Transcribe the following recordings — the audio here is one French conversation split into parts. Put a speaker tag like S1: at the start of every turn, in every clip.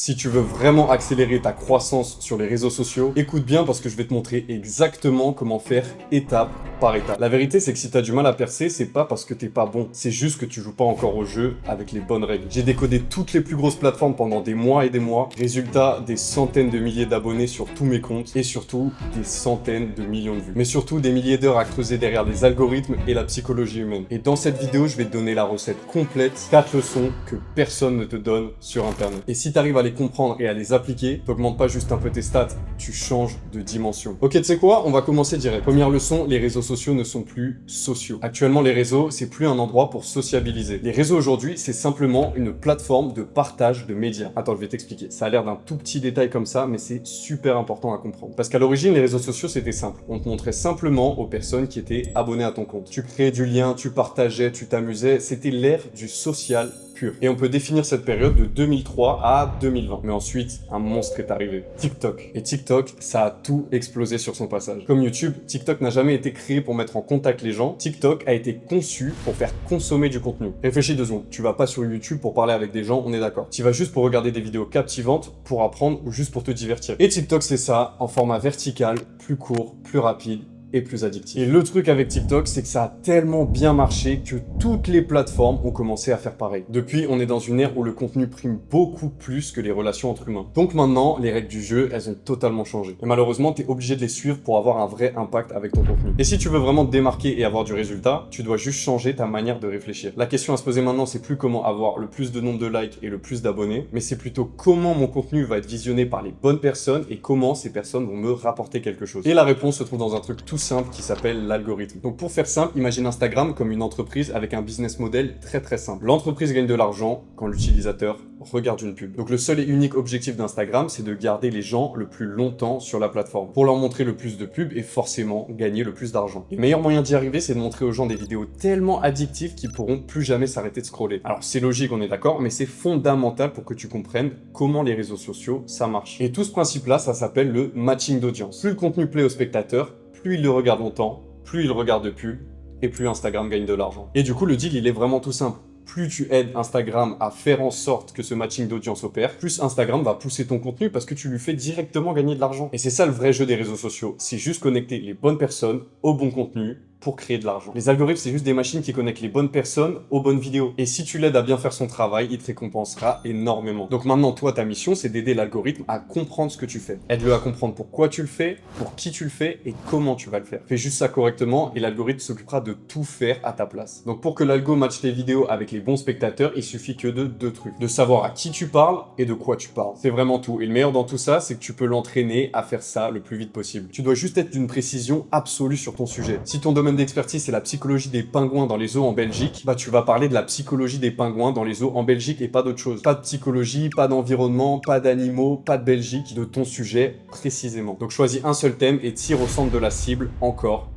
S1: Si tu veux vraiment accélérer ta croissance sur les réseaux sociaux, écoute bien parce que je vais te montrer exactement comment faire étape par étape. La vérité, c'est que si tu as du mal à percer, c'est pas parce que t'es pas bon, c'est juste que tu joues pas encore au jeu avec les bonnes règles. J'ai décodé toutes les plus grosses plateformes pendant des mois et des mois. Résultat, des centaines de milliers d'abonnés sur tous mes comptes et surtout des centaines de millions de vues. Mais surtout des milliers d'heures à creuser derrière les algorithmes et la psychologie humaine. Et dans cette vidéo, je vais te donner la recette complète, 4 leçons que personne ne te donne sur internet. Et si tu arrives à les comprendre et à les appliquer, t'augmentes pas juste un peu tes stats, tu changes de dimension. Ok, tu sais quoi? On va commencer direct. Première leçon, les réseaux sociaux ne sont plus sociaux. Actuellement, les réseaux, c'est plus un endroit pour sociabiliser. Les réseaux aujourd'hui, c'est simplement une plateforme de partage de médias. Attends, je vais t'expliquer. Ça a l'air d'un tout petit détail comme ça, mais c'est super important à comprendre. Parce qu'à l'origine, les réseaux sociaux, c'était simple. On te montrait simplement aux personnes qui étaient abonnées à ton compte. Tu créais du lien, tu partageais, tu t'amusais. C'était l'ère du social pur. Et on peut définir cette période de 2003 à 2020. Mais ensuite, un monstre est arrivé. TikTok. Et TikTok, ça a tout explosé sur son passage. Comme YouTube, TikTok n'a jamais été créé pour mettre en contact les gens. TikTok a été conçu pour faire consommer du contenu. Réfléchis 2 secondes. Tu vas pas sur YouTube pour parler avec des gens, on est d'accord. Tu vas juste pour regarder des vidéos captivantes, pour apprendre ou juste pour te divertir. Et TikTok, c'est ça, en format vertical, plus court, plus rapide et plus addictif. Et le truc avec TikTok, c'est que ça a tellement bien marché que toutes les plateformes ont commencé à faire pareil. Depuis, on est dans une ère où le contenu prime beaucoup plus que les relations entre humains. Donc maintenant, les règles du jeu, elles ont totalement changé. Et malheureusement, tu es obligé de les suivre pour avoir un vrai impact avec ton contenu. Et si tu veux vraiment te démarquer et avoir du résultat, tu dois juste changer ta manière de réfléchir. La question à se poser maintenant, c'est plus comment avoir le plus de nombre de likes et le plus d'abonnés, mais c'est plutôt comment mon contenu va être visionné par les bonnes personnes et comment ces personnes vont me rapporter quelque chose. Et la réponse se trouve dans un truc tout simple qui s'appelle l'algorithme. Donc pour faire simple, imagine Instagram comme une entreprise avec un business model très simple. L'entreprise gagne de l'argent quand l'utilisateur regarde une pub. Donc le seul et unique objectif d'Instagram, c'est de garder les gens le plus longtemps sur la plateforme pour leur montrer le plus de pubs et forcément gagner le plus d'argent. Et le meilleur moyen d'y arriver, c'est de montrer aux gens des vidéos tellement addictives qu'ils pourront plus jamais s'arrêter de scroller. Alors c'est logique, on est d'accord, mais c'est fondamental pour que tu comprennes comment les réseaux sociaux, ça marche. Et tout ce principe-là, ça s'appelle le matching d'audience. Plus le contenu plaît au spectateur, plus il le regarde longtemps, plus il regarde de pubs, et plus Instagram gagne de l'argent. Et du coup, le deal, il est vraiment tout simple. Plus tu aides Instagram à faire en sorte que ce matching d'audience opère, plus Instagram va pousser ton contenu parce que tu lui fais directement gagner de l'argent. Et c'est ça le vrai jeu des réseaux sociaux. C'est juste connecter les bonnes personnes au bon contenu pour créer de l'argent. Les algorithmes, c'est juste des machines qui connectent les bonnes personnes aux bonnes vidéos. Et si tu l'aides à bien faire son travail, il te récompensera énormément. Donc maintenant, toi, ta mission, c'est d'aider l'algorithme à comprendre ce que tu fais. Aide-le à comprendre pourquoi tu le fais, pour qui tu le fais et comment tu vas le faire. Fais juste ça correctement et l'algorithme s'occupera de tout faire à ta place. Donc pour que l'algo matche tes vidéos avec les bons spectateurs, il suffit que de 2 trucs. De savoir à qui tu parles et de quoi tu parles. C'est vraiment tout. Et le meilleur dans tout ça, c'est que tu peux l'entraîner à faire ça le plus vite possible. Tu dois juste être d'une précision absolue sur ton sujet. Si ton domaine d'expertise c'est la psychologie des pingouins dans les zoos en Belgique, bah tu vas parler de la psychologie des pingouins dans les zoos en Belgique et pas d'autre chose. Pas de psychologie, pas d'environnement, pas d'animaux, pas de Belgique, de ton sujet précisément. Donc choisis un seul thème et tire au centre de la cible encore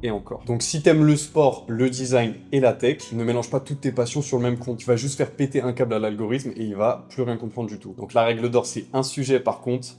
S1: et encore. Donc si t'aimes le sport, le design et la tech, ne mélange pas toutes tes passions sur le même compte. Tu vas juste faire péter un câble à l'algorithme et il va plus rien comprendre du tout. Donc la règle d'or, c'est un sujet par contre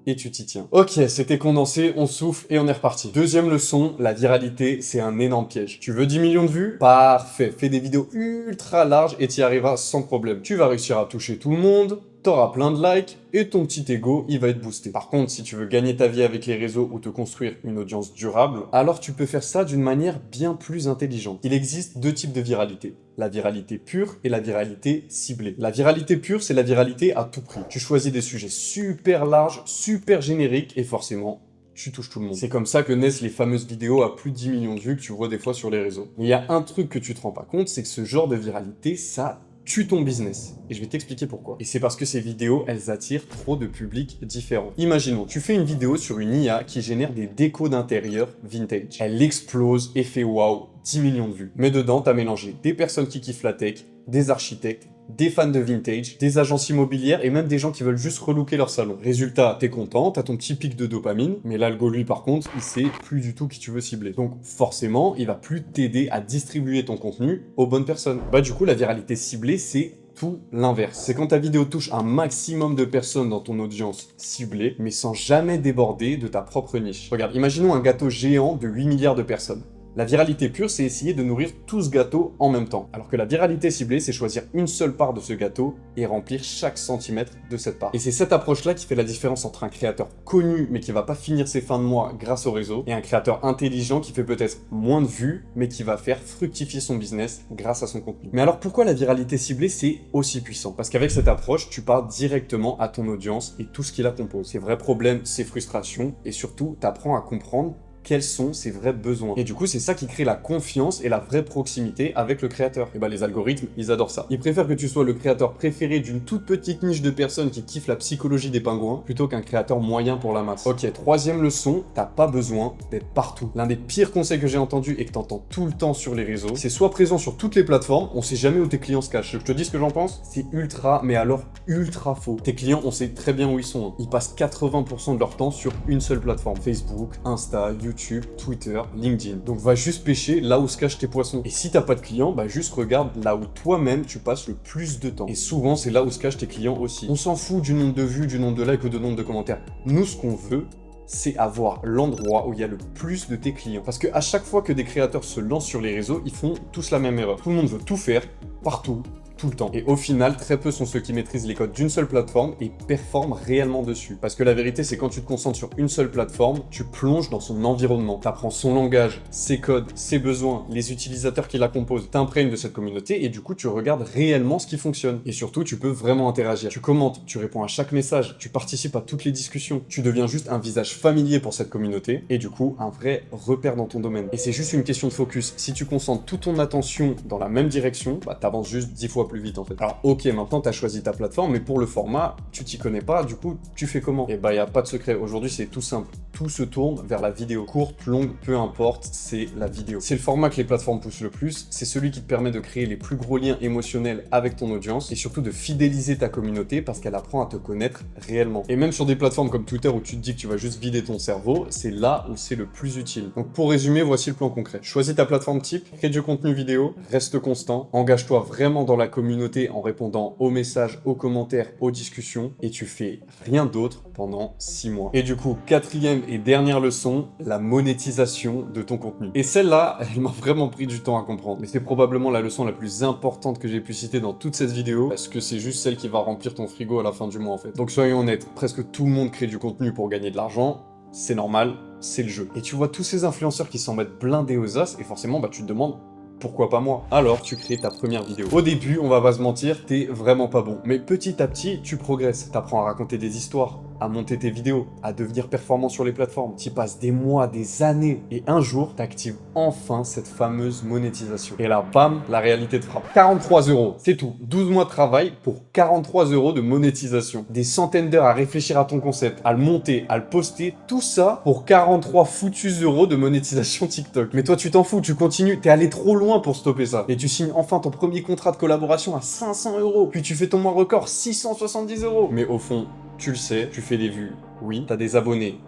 S1: et tu t'y tiens. Ok, c'était condensé, on souffle et on est reparti. Deuxième leçon, la viralité, c'est un énorme piège. Tu veux 10 millions de vues? Parfait, fais des vidéos ultra larges et t'y arriveras sans problème. Tu vas réussir à toucher tout le monde, t'auras plein de likes et ton petit ego, il va être boosté. Par contre, si tu veux gagner ta vie avec les réseaux ou te construire une audience durable, alors tu peux faire ça d'une manière bien plus intelligente. Il existe 2 types de viralité. La viralité pure et la viralité ciblée. La viralité pure, c'est la viralité à tout prix. Tu choisis des sujets super larges, super génériques et forcément, tu touches tout le monde. C'est comme ça que naissent les fameuses vidéos à plus de 10 millions de vues que tu vois des fois sur les réseaux. Mais il y a un truc que tu te rends pas compte, c'est que ce genre de viralité, ça tue ton business. Et je vais t'expliquer pourquoi. Et c'est parce que ces vidéos, elles attirent trop de publics différents. Imaginons, tu fais une vidéo sur une IA qui génère des décos d'intérieur vintage. Elle explose et fait waouh, 10 millions de vues. Mais dedans, t'as mélangé des personnes qui kiffent la tech, des architectes, des fans de vintage, des agences immobilières et même des gens qui veulent juste relooker leur salon. Résultat, t'es content, t'as ton petit pic de dopamine, mais l'algo lui par contre, il sait plus du tout qui tu veux cibler. Donc forcément, il va plus t'aider à distribuer ton contenu aux bonnes personnes. Bah du coup, la viralité ciblée, c'est tout l'inverse. C'est quand ta vidéo touche un maximum de personnes dans ton audience ciblée, mais sans jamais déborder de ta propre niche. Regarde, imaginons un gâteau géant de 8 milliards de personnes. La viralité pure, c'est essayer de nourrir tout ce gâteau en même temps. Alors que la viralité ciblée, c'est choisir une seule part de ce gâteau et remplir chaque centimètre de cette part. Et c'est cette approche-là qui fait la différence entre un créateur connu mais qui va pas finir ses fins de mois grâce au réseau et un créateur intelligent qui fait peut-être moins de vues mais qui va faire fructifier son business grâce à son contenu. Mais alors pourquoi la viralité ciblée c'est aussi puissant? Parce qu'avec cette approche, tu parles directement à ton audience et tout ce qui la compose. Ses vrais problèmes, ses frustrations et surtout, tu apprends à comprendre quels sont ses vrais besoins. Et du coup, c'est ça qui crée la confiance et la vraie proximité avec le créateur. Et bah les algorithmes, ils adorent ça. Ils préfèrent que tu sois le créateur préféré d'une toute petite niche de personnes qui kiffent la psychologie des pingouins, plutôt qu'un créateur moyen pour la masse. Ok, troisième leçon, t'as pas besoin d'être partout. L'un des pires conseils que j'ai entendu et que t'entends tout le temps sur les réseaux, c'est sois présent sur toutes les plateformes, on sait jamais où tes clients se cachent. Je te dis ce que j'en pense, c'est ultra, mais alors ultra faux. Tes clients, on sait très bien où ils sont. Ils passent 80% de leur temps sur une seule plateforme. Facebook, Insta, YouTube, Twitter, LinkedIn. Donc va juste pêcher là où se cachent tes poissons. Et si t'as pas de clients, bah juste regarde là où toi-même tu passes le plus de temps. Et souvent c'est là où se cachent tes clients aussi. On s'en fout du nombre de vues, du nombre de likes ou du nombre de commentaires. Nous ce qu'on veut, c'est avoir l'endroit où il y a le plus de tes clients. Parce que à chaque fois que des créateurs se lancent sur les réseaux, ils font tous la même erreur. Tout le monde veut tout faire, partout, tout le temps. Et au final, très peu sont ceux qui maîtrisent les codes d'une seule plateforme et performent réellement dessus. Parce que la vérité, c'est quand tu te concentres sur une seule plateforme, tu plonges dans son environnement. Tu apprends son langage, ses codes, ses besoins, les utilisateurs qui la composent. T'imprègnes de cette communauté et du coup, tu regardes réellement ce qui fonctionne. Et surtout, tu peux vraiment interagir. Tu commentes, tu réponds à chaque message, tu participes à toutes les discussions. Tu deviens juste un visage familier pour cette communauté et du coup, un vrai repère dans ton domaine. Et c'est juste une question de focus. Si tu concentres toute ton attention dans la même direction, bah t'avances juste 10 fois plus vite en fait. Alors ok, maintenant t'as choisi ta plateforme, mais pour le format, tu t'y connais pas, du coup tu fais comment? Et bah y a pas de secret, aujourd'hui c'est tout simple. Tout se tourne vers la vidéo. Courte, longue, peu importe, c'est la vidéo. C'est le format que les plateformes poussent le plus, c'est celui qui te permet de créer les plus gros liens émotionnels avec ton audience et surtout de fidéliser ta communauté parce qu'elle apprend à te connaître réellement. Et même sur des plateformes comme Twitter où tu te dis que tu vas juste vider ton cerveau, c'est là où c'est le plus utile. Donc pour résumer, voici le plan concret. Choisis ta plateforme type, crée du contenu vidéo, reste constant, engage-toi vraiment dans la communauté en répondant aux messages, aux commentaires, aux discussions et tu fais rien d'autre pendant 6 mois. Et du coup, quatrième et dernière leçon, la monétisation de ton contenu. Et celle-là, elle m'a vraiment pris du temps à comprendre. Mais c'est probablement la leçon la plus importante que j'ai pu citer dans toute cette vidéo parce que c'est juste celle qui va remplir ton frigo à la fin du mois en fait. Donc soyons honnêtes, presque tout le monde crée du contenu pour gagner de l'argent, c'est normal, c'est le jeu. Et tu vois tous ces influenceurs qui s'en mettent blindés aux os et forcément bah tu te demandes pourquoi pas moi? Alors tu crées ta première vidéo. Au début, on va pas se mentir, t'es vraiment pas bon. Mais petit à petit, tu progresses. T'apprends à raconter des histoires, à monter tes vidéos, à devenir performant sur les plateformes. Tu passes des mois, des années, et un jour, t'actives enfin cette fameuse monétisation. Et là, bam, la réalité te frappe. 43 €, c'est tout. 12 mois de travail pour 43 € de monétisation. Des centaines d'heures à réfléchir à ton concept, à le monter, à le poster, tout ça pour 43 foutus euros de monétisation TikTok. Mais toi, tu t'en fous, tu continues, t'es allé trop loin pour stopper ça. Et tu signes enfin ton premier contrat de collaboration à 500 €. Puis tu fais ton mois record 670 €. Mais au fond, tu le sais, tu fais des vues, oui, t'as des abonnés,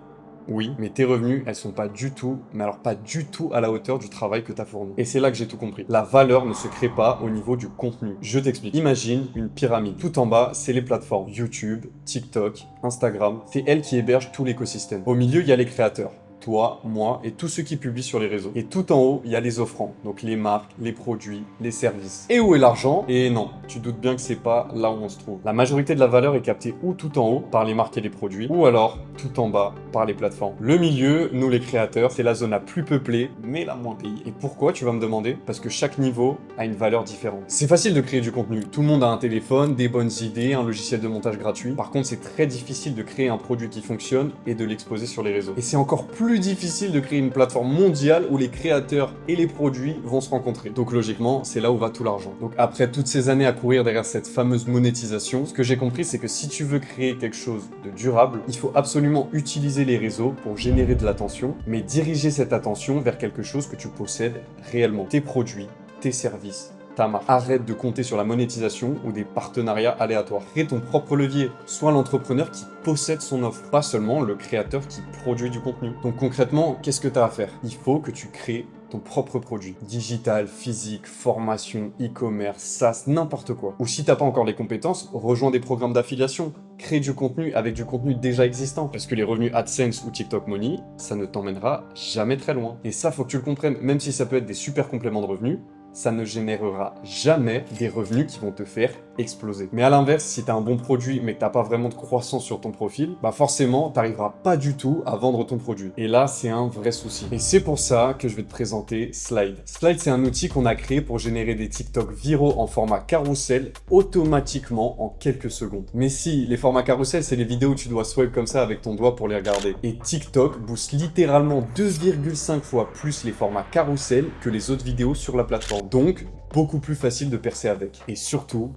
S1: oui, mais tes revenus, elles sont pas du tout, mais alors pas du tout à la hauteur du travail que t'as fourni. Et c'est là que j'ai tout compris. La valeur ne se crée pas au niveau du contenu. Je t'explique. Imagine une pyramide. Tout en bas, c'est les plateformes YouTube, TikTok, Instagram. C'est elles qui hébergent tout l'écosystème. Au milieu, il y a les créateurs. Toi, moi et tous ceux qui publient sur les réseaux. Et tout en haut, il y a les offrants, donc les marques, les produits, les services. Et où est l'argent? Et non, tu doutes bien que c'est pas là où on se trouve. La majorité de la valeur est captée ou tout en haut par les marques et les produits, ou alors tout en bas par les plateformes. Le milieu, nous les créateurs, c'est la zone la plus peuplée, mais la moins payée. Et pourquoi, tu vas me demander? Parce que chaque niveau a une valeur différente. C'est facile de créer du contenu. Tout le monde a un téléphone, des bonnes idées, un logiciel de montage gratuit. Par contre, c'est très difficile de créer un produit qui fonctionne et de l'exposer sur les réseaux. Et c'est encore plus difficile de créer une plateforme mondiale où les créateurs et les produits vont se rencontrer. Donc logiquement, c'est là où va tout l'argent. Donc après toutes ces années à courir derrière cette fameuse monétisation, ce que j'ai compris, c'est que si tu veux créer quelque chose de durable, il faut absolument utiliser les réseaux pour générer de l'attention, mais diriger cette attention vers quelque chose que tu possèdes réellement. Tes produits, tes services, ta marque. Arrête de compter sur la monétisation ou des partenariats aléatoires. Crée ton propre levier. Sois l'entrepreneur qui possède son offre, pas seulement le créateur qui produit du contenu. Donc concrètement, qu'est-ce que tu as à faire? Il faut que tu crées ton propre produit. Digital, physique, formation, e-commerce, SaaS, n'importe quoi. Ou si t'as pas encore les compétences, rejoins des programmes d'affiliation. crée du contenu avec du contenu déjà existant. Parce que les revenus AdSense ou TikTok Money, ça ne t'emmènera jamais très loin. Et ça, faut que tu le comprennes, même si ça peut être des super compléments de revenus, ça ne générera jamais des revenus qui vont te faire exploser. Mais à l'inverse, si tu as un bon produit mais que tu n'as pas vraiment de croissance sur ton profil, bah forcément, tu n'arriveras pas du tout à vendre ton produit. Et là, c'est un vrai souci. Et c'est pour ça que je vais te présenter Slide. Slide, c'est un outil qu'on a créé pour générer des TikTok viraux en format carrousel automatiquement en quelques secondes. Mais si, les formats carrousel, c'est les vidéos où tu dois swipe comme ça avec ton doigt pour les regarder. Et TikTok booste littéralement 2,5 fois plus les formats carrousel que les autres vidéos sur la plateforme. Donc, beaucoup plus facile de percer avec. Et surtout,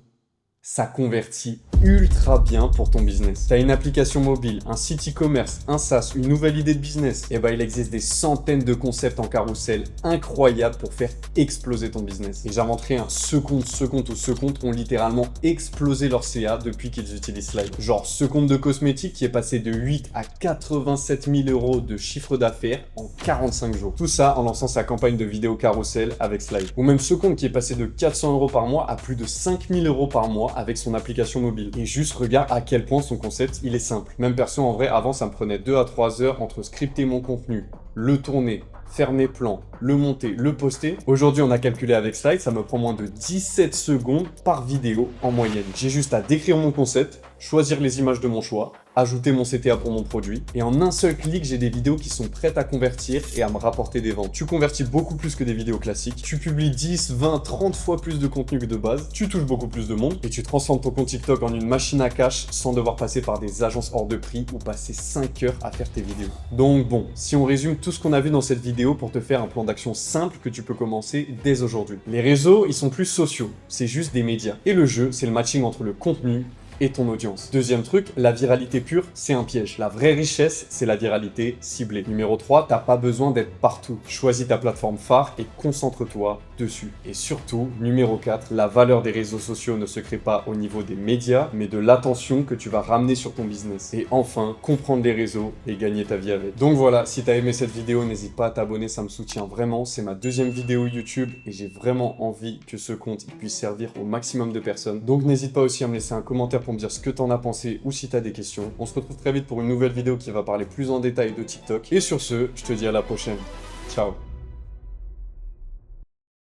S1: ça convertit ultra bien pour ton business. T'as une application mobile, un site e-commerce, un SaaS, une nouvelle idée de business, et bah il existe des centaines de concepts en carrousel incroyables pour faire exploser ton business. Et j'inventerai un ce compte ont littéralement explosé leur CA depuis qu'ils utilisent Slide. Genre ce compte de cosmétiques qui est passé de 8 à 87 000 euros de chiffre d'affaires en 45 jours. Tout ça en lançant sa campagne de vidéo carrousel avec Slide. Ou même ce compte qui est passé de 400 euros par mois à plus de 5 000 euros par mois avec son application mobile. Et juste regarde à quel point son concept il est simple. Même perso en vrai avant ça me prenait 2 à 3 heures entre scripter mon contenu, le tourner, faire mes plans, le monter, le poster. Aujourd'hui on a calculé avec Slide, ça me prend moins de 17 secondes par vidéo en moyenne. J'ai juste à décrire mon concept, choisir les images de mon choix, ajouter mon CTA pour mon produit, et en un seul clic, j'ai des vidéos qui sont prêtes à convertir et à me rapporter des ventes. Tu convertis beaucoup plus que des vidéos classiques, tu publies 10, 20, 30 fois plus de contenu que de base, tu touches beaucoup plus de monde, et tu transformes ton compte TikTok en une machine à cash sans devoir passer par des agences hors de prix ou passer 5 heures à faire tes vidéos. Donc bon, si on résume tout ce qu'on a vu dans cette vidéo pour te faire un plan d'action simple que tu peux commencer dès aujourd'hui. Les réseaux, ils sont plus sociaux, c'est juste des médias. Et le jeu, c'est le matching entre le contenu et ton audience. Deuxième truc, la viralité pure, c'est un piège. La vraie richesse, c'est la viralité ciblée. Numéro 3, t'as pas besoin d'être partout. Choisis ta plateforme phare et concentre-toi dessus. Et surtout, numéro 4, la valeur des réseaux sociaux ne se crée pas au niveau des médias, mais de l'attention que tu vas ramener sur ton business. Et enfin, comprendre les réseaux et gagner ta vie avec. Donc voilà, si t'as aimé cette vidéo, n'hésite pas à t'abonner, ça me soutient vraiment. C'est ma deuxième vidéo YouTube et j'ai vraiment envie que ce compte puisse servir au maximum de personnes. Donc n'hésite pas aussi à me laisser un commentaire pour me dire ce que t'en as pensé ou si t'as des questions. On se retrouve très vite pour une nouvelle vidéo qui va parler plus en détail de TikTok. Et sur ce, je te dis à la prochaine. Ciao.